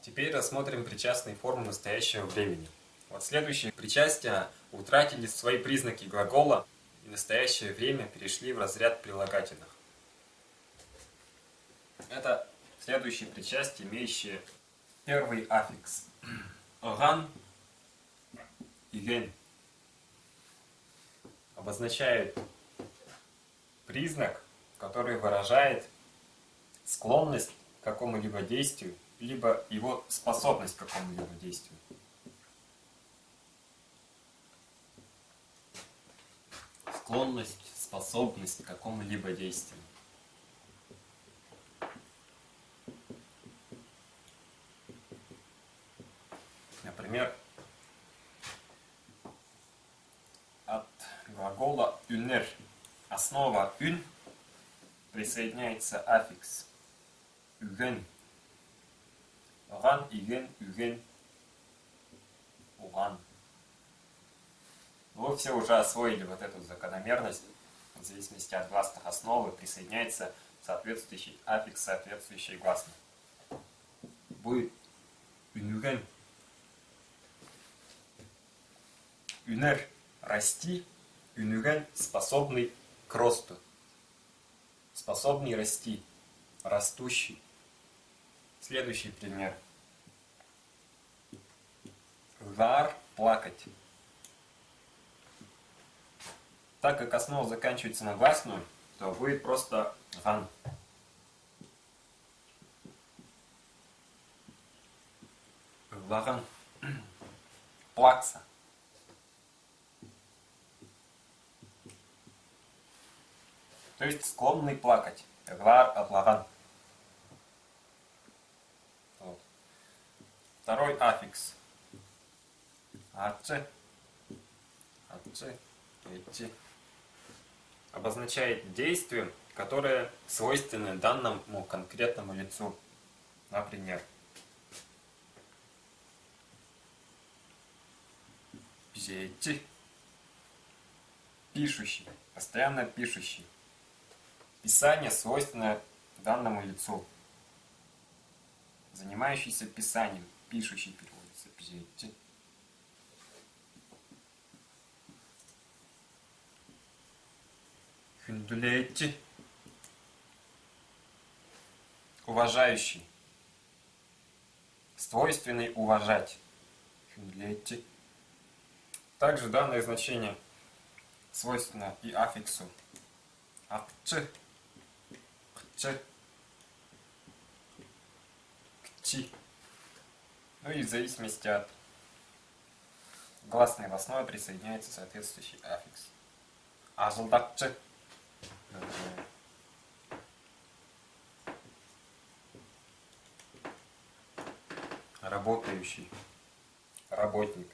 Теперь рассмотрим причастные формы настоящего времени. Вот следующие причастия утратили свои признаки глагола, и настоящее время перешли в разряд прилагательных. Это следующие причастия, имеющие первый аффикс. Оган и ген обозначают признак, который выражает склонность к какому-либо действию, либо его способность к какому-либо действию. Склонность, способность к какому-либо действию. Например, от глагола «юнер» основа «юн» присоединяется аффикс «юген». Оган, иген, юген, уган. Вы все уже освоили вот эту закономерность. В зависимости от гласных основы присоединяется соответствующий аффикс, соответствующий гласный. Будет юнюген. Юнер – расти, юнюген – способный к росту. Способный расти, растущий. Следующий пример. Гар – плакать. Так как основа заканчивается на гласную, то будет просто ган. Глаган. Плакса. То есть склонный плакать. Гар от лаган. Вот. Второй аффикс. Аче. Аче. Идти. Обозначает действие, которое свойственно данному конкретному лицу. Например, пишите. Пишущий. Постоянно пишущий. Писание свойственно данному лицу. Занимающийся писанием. Пишущий переводится. Пишите. Хюндулейти. Уважающий. Свойственный уважать. Хюндулейти. Также данное значение свойственно и аффиксу. Акчы. Кчы. Кчи. Ну и в зависимости от гласной в основе присоединяется соответствующий аффикс. Азылдакчы. Работающий. Работник.